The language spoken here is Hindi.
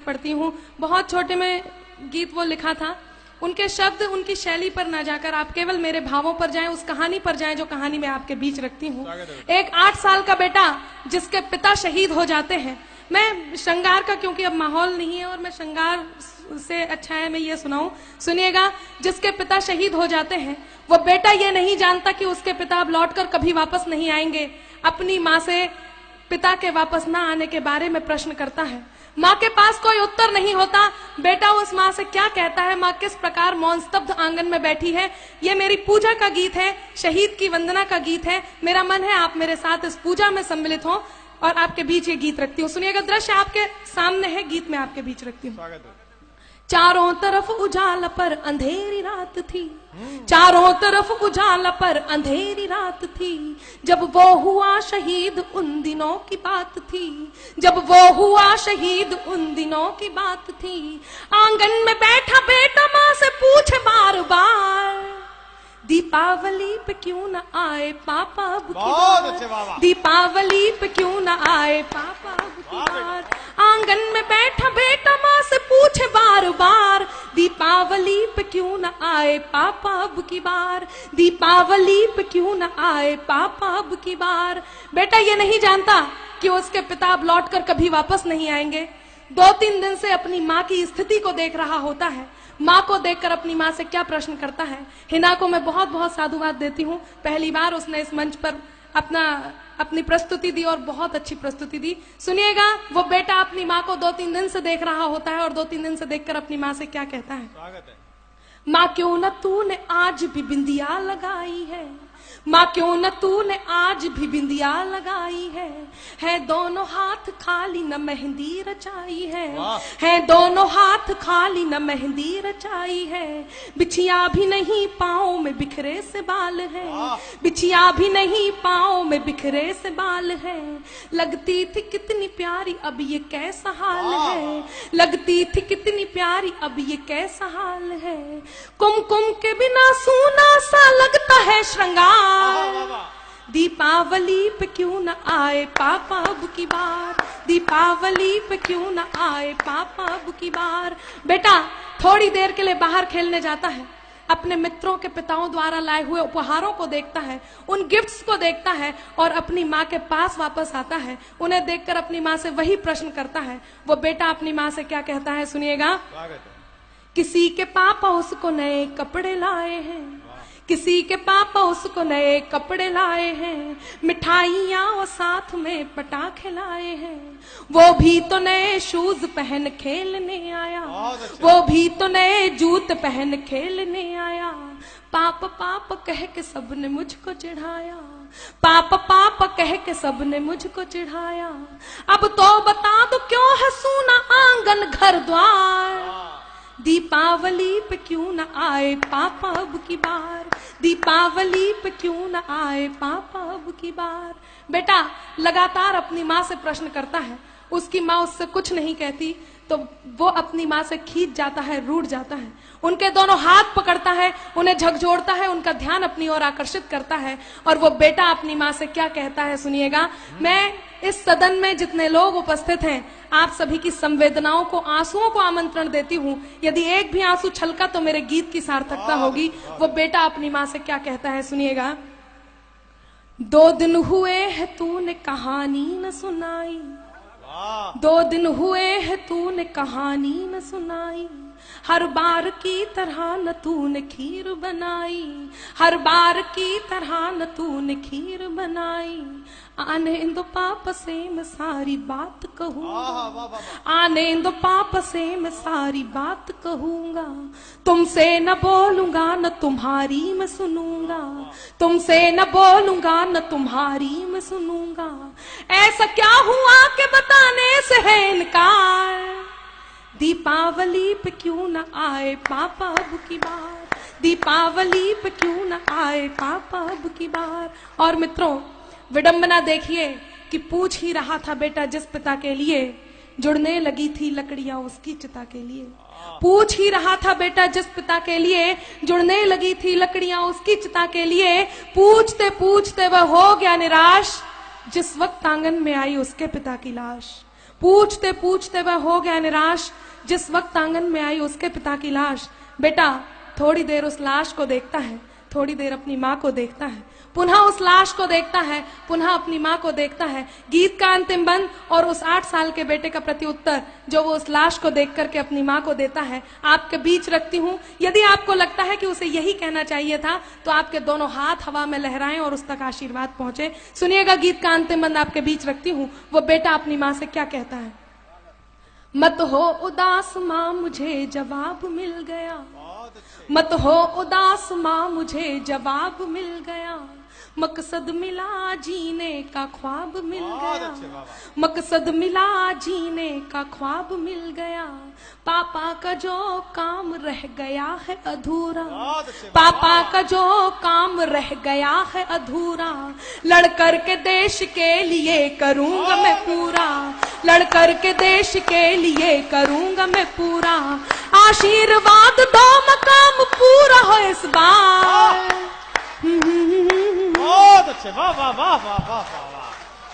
पढ़ती हूँ। बहुत छोटे में गीत वो लिखा था। उनके शब्द, उनकी शैली पर ना जाकर आप केवल मेरे भावों पर जाएं, उस कहानी पर जाएं जो कहानी मैं आपके बीच रखती हूँ। एक 8 साल का बेटा जिसके पिता शहीद हो जाते हैं। मैं श्रृंगार का, क्योंकि अब माहौल नहीं है और मैं श्रृंगार से अच्छा है मैं ये सुनाऊं, सुनिएगा। जिसके पिता शहीद हो जाते हैं, वो बेटा ये नहीं जानता कि उसके पिता अब लौटकर कभी वापस नहीं आएंगे। अपनी माँ से पिता के वापस ना आने के बारे में प्रश्न करता है। माँ के पास कोई उत्तर नहीं होता। बेटा उस माँ से क्या कहता है, माँ किस प्रकार मौन स्तब्ध आंगन में बैठी है। ये मेरी पूजा का गीत है, शहीद की वंदना का गीत है। मेरा मन है आप मेरे साथ इस पूजा में सम्मिलित हो और आपके बीच ये गीत रखती हूँ। सुनिएगा, दृश्य आपके सामने है, गीत में आपके बीच रखती हूँ। चारों तरफ उजाला पर अंधेरी रात थी, चारों तरफ उजाला पर अंधेरी रात थी। जब वो हुआ शहीद उन दिनों की बात थी, जब वो हुआ शहीद उन दिनों की बात थी। आंगन में बैठा बेटा माँ से पूछे बार बार, दीपावली पे क्यों न आए पापा अब की बार, दीपावली पे क्यों न आए पापा अब की बार। आंगन में बैठा बेटा माँ से पूछे बार बार, दीपावली पे क्यों न आए पापा अब की बार, दीपावली पे क्यों न आए पापा अब की बार। बेटा ये नहीं जानता कि उसके पिता अब लौटकर कभी वापस नहीं आएंगे। 2-3 दिन से अपनी माँ की स्थिति को देख रहा होता है। माँ को देखकर अपनी माँ से क्या प्रश्न करता है। हिना को मैं बहुत बहुत साधुवाद देती हूँ। पहली बार उसने इस मंच पर अपनी प्रस्तुति दी और बहुत अच्छी प्रस्तुति दी। सुनिएगा, वो बेटा अपनी माँ को 2-3 दिन से देख रहा होता है और 2-3 दिन से देखकर अपनी माँ से क्या कहता है। स्वागत है। माँ क्यों न तूने आज भी बिंदिया लगाई है, माँ क्यों न तूने आज भी बिंदिया लगाई है दोनों हाथ खाली न मेहंदी रचाई है दोनों हाथ खाली न मेहंदी रचाई है। बिछिया भी नहीं पाँव में बिखरे से बाल है, बिछिया भी नहीं पाँव में बिखरे से बाल है। लगती थी कितनी प्यारी अब ये कैसा हाल है, लगती थी कितनी प्यारी अब ये कैसा हाल है। कुमकुम के बिना सूना सा लगता है श्रृंगार, दीपावली पे क्यों न आए पापा अब की बार, दीपावली पे क्यों न आए पापा अब की बार। बेटा थोड़ी देर के लिए बाहर खेलने जाता है, अपने मित्रों के पिताओं द्वारा लाए हुए उपहारों को देखता है, उन गिफ्ट्स को देखता है और अपनी माँ के पास वापस आता है। उन्हें देखकर अपनी माँ से वही प्रश्न करता है। वो बेटा अपनी माँ से क्या कहता है, सुनिएगा। किसी के पापा उसको नए कपड़े लाए हैं, किसी के पापा उसको नए कपड़े लाए हैं, मिठाइयाँ और साथ में पटाखे लाए हैं। वो भी तो नए शूज पहन खेलने आया, वो भी तो नए जूते पहन खेलने आया। पापा पापा कह के सबने मुझको चिढ़ाया, पापा पापा कह के सबने मुझको चिढ़ाया। अब तो बता दो क्यों है सूना आंगन घर द्वार, दीपावली पे क्यों न आए पापा अब की बार, दीपावली पे क्यों न आए पापा अब की बार। बेटा लगातार अपनी माँ से प्रश्न करता है। उसकी माँ उससे कुछ नहीं कहती तो वो अपनी माँ से खींच जाता है, रूठ जाता है। उनके दोनों हाथ पकड़ता है, उन्हें झकझोरता है, उनका ध्यान अपनी ओर आकर्षित करता है। और वो बेटा अपनी माँ से क्या कहता है, सुनिएगा। मैं इस सदन में जितने लोग उपस्थित हैं, आप सभी की संवेदनाओं को, आंसुओं को आमंत्रण देती हूँ। यदि एक भी आंसू छलका तो मेरे गीत की सार्थकता होगी। वो बेटा अपनी माँ से क्या कहता है, सुनिएगा। 2 दिन हुए है तूने कहानी न सुनाई, 2 दिन हुए है तूने कहानी न सुनाई। हर बार की तरह न तूने खीर बनाई, हर बार की तरह न तूने खीर बनाई। आने दो पापा से मैं सारी बात कहूँगा, आने दो पापा से मैं सारी बात कहूँगा। तुमसे न बोलूंगा न तुम्हारी मैं सुनूंगा, तुमसे न बोलूंगा न तुम्हारी मैं सुनूंगा। ऐसा क्या हुआ कि बताने से है इनकार, दीपावली पे क्यों न आए पापा अब की बार, दीपावली पे क्यों न आए पापा अब की बार। और मित्रों विडंबना देखिए कि पूछ ही रहा था बेटा जिस पिता के लिए, जुड़ने लगी थी लकड़ियां उसकी चिता के लिए। पूछ ही रहा था बेटा जिस पिता के लिए, जुड़ने लगी थी लकड़ियां उसकी चिता के लिए। पूछते पूछते वह हो गया निराश, जिस वक्त आंगन में आई उसके पिता की लाश। पूछते पूछते वह हो गया निराश। जिस वक्त आंगन में आई उसके पिता की लाश। बेटा थोड़ी देर उस लाश को देखता है, थोड़ी देर अपनी माँ को देखता है, पुनः उस लाश को देखता है, पुनः अपनी माँ को देखता है। गीत का अंतिम बंद और उस 8 साल के बेटे का प्रत्युत्तर जो वो उस लाश को देख करके अपनी माँ को देता है, आपके बीच रखती हूँ। यदि आपको लगता है कि उसे यही कहना चाहिए था तो आपके दोनों हाथ हवा में लहराएं और उस तक आशीर्वाद पहुंचे। सुनिएगा गीत का अंतिम बंद आपके बीच रखती हूँ। वो बेटा अपनी माँ से क्या कहता है। मत हो उदास माँ मुझे जवाब मिल गया, मत हो उदास माँ मुझे जवाब मिल गया, मकसद मिला जीने का ख्वाब मिल गया, मकसद मिला जीने का ख्वाब मिल गया। पापा का जो काम रह गया है अधूरा, पापा का जो काम रह गया है अधूरा, लड़ कर के देश के लिए करूंगा मैं पूरा, लड़ कर के देश के लिए करूंगा मैं पूरा। आशीर्वाद दो मकाम पूरा हो इस बार। बहुत अच्छे, वाह वाह वाह वाह वाह।